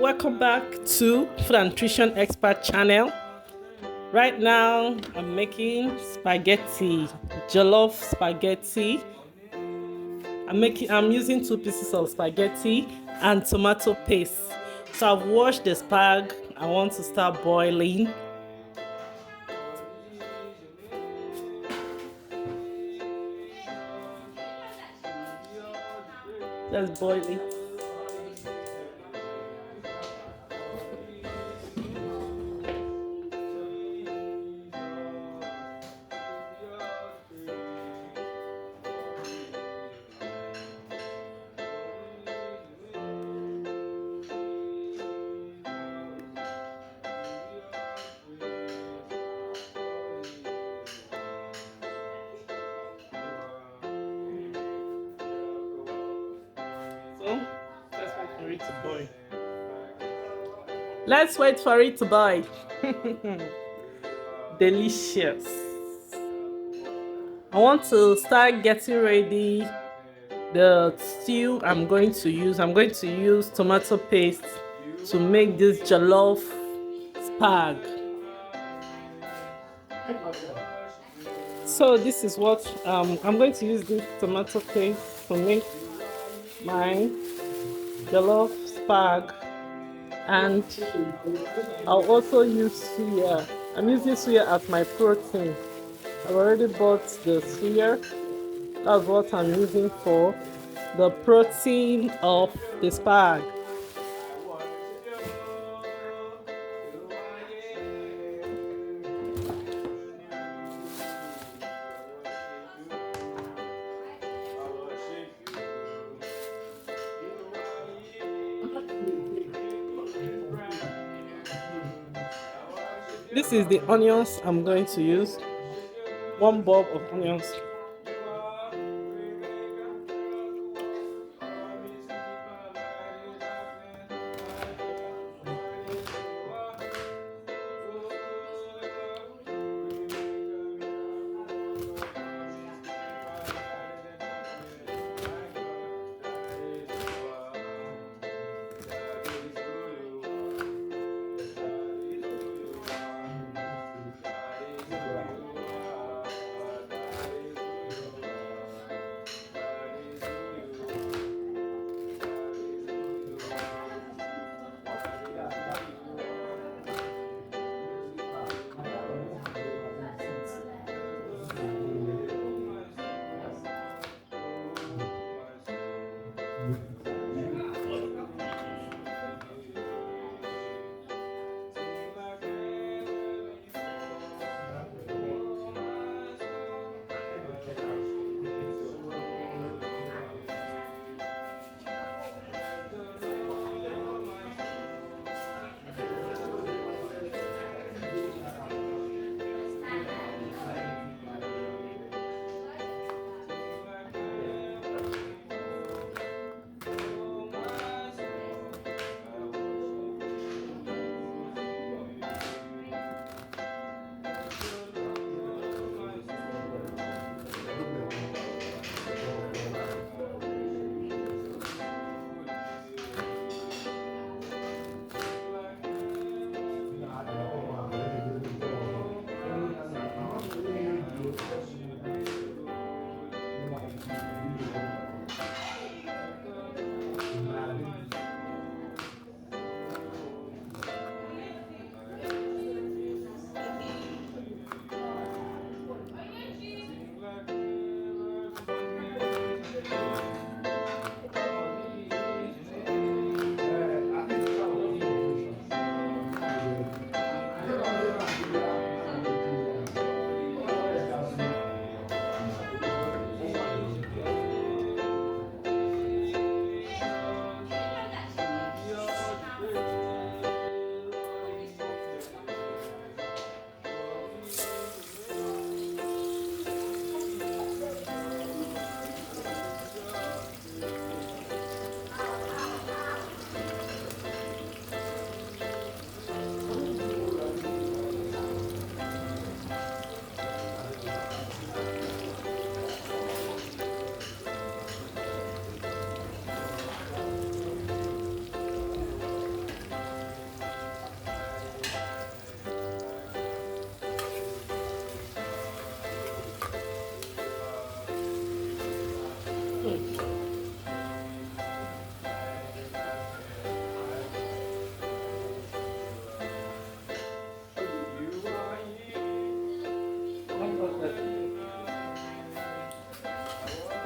welcome back to Food and Nutrition Expert channel. Right now I'm making spaghetti, jollof spaghetti. I'm using 2 pieces of spaghetti and tomato paste. So I've washed the spag. I want to start boiling. Let's boil it. So let's wait for it to boil. Let's wait for it to boil. Delicious. I want to start getting ready the stew I'm going to use. I'm going to use tomato paste to make this jollof spag. So this is what I'm going to use this tomato paste to make my jollof spag, and I'll also use suya. I'm using suya as my protein. I've already bought the suya. That's what I'm using for the protein of the spag. This is the onions I'm going to use. 1 bulb of onions.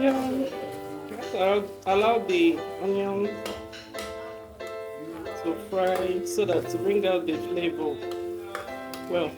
Yeah, just allow the onion to fry so that to bring out the flavor. Well,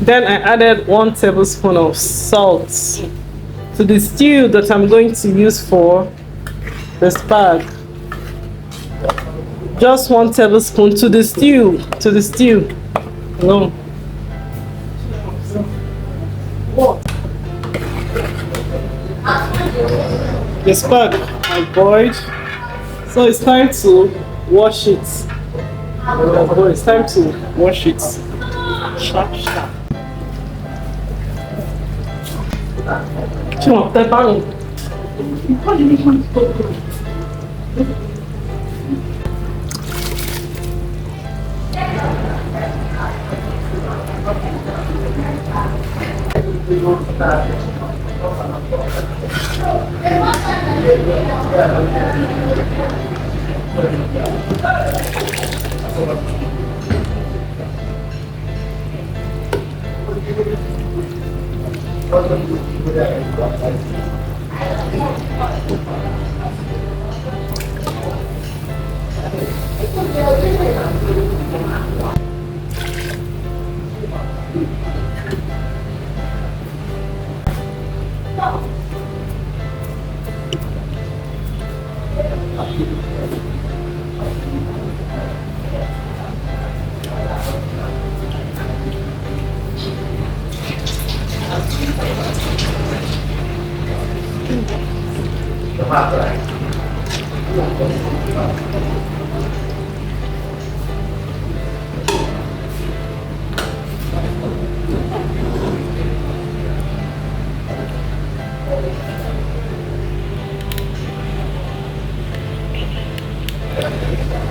then I added 1 tablespoon of salt to the stew that I'm going to use for the spag. Just 1 tablespoon to the stew. No. The spag I boiled, so it's time to wash it. It's time to wash it. Sharp, sharp.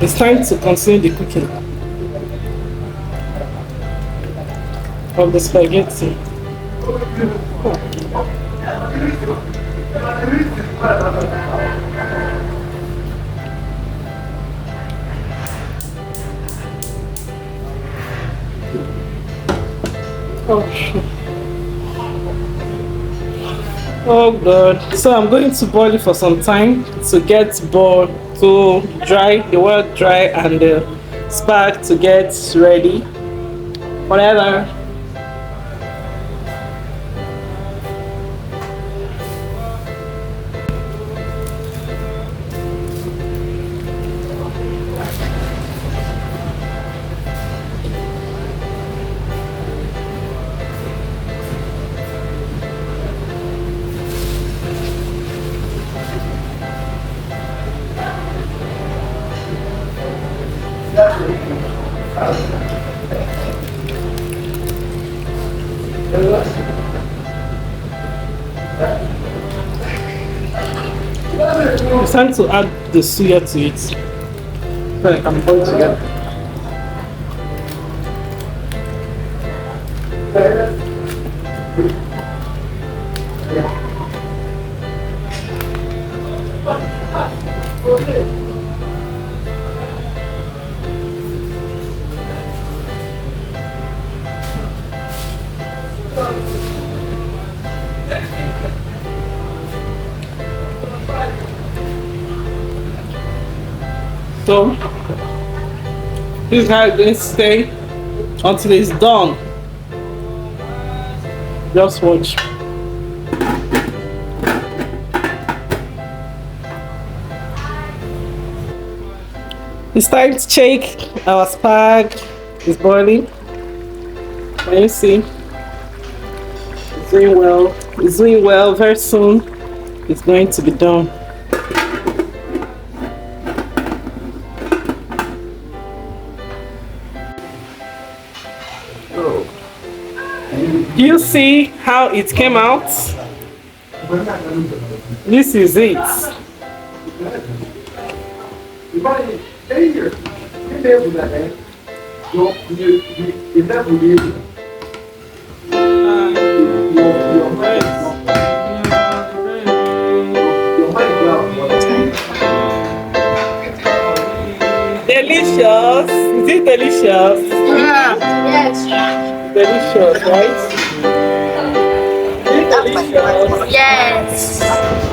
It's time to continue the cooking of the spaghetti. Oh, oh God. So I'm going to boil it for some time to get boiled, to dry, the water dry and the spag to get ready. Whatever. It's time to add the suya to it. So I can boil together. So this is how it's going to stay until it's done. Just watch. It's time to check our spag. It's boiling. Can you see? It's doing well. It's doing well. Very soon it's going to be done. Do you see how it came out? This is it. Delicious. Is it delicious? Yeah. Yes. Delicious, right? Is it delicious? Yes.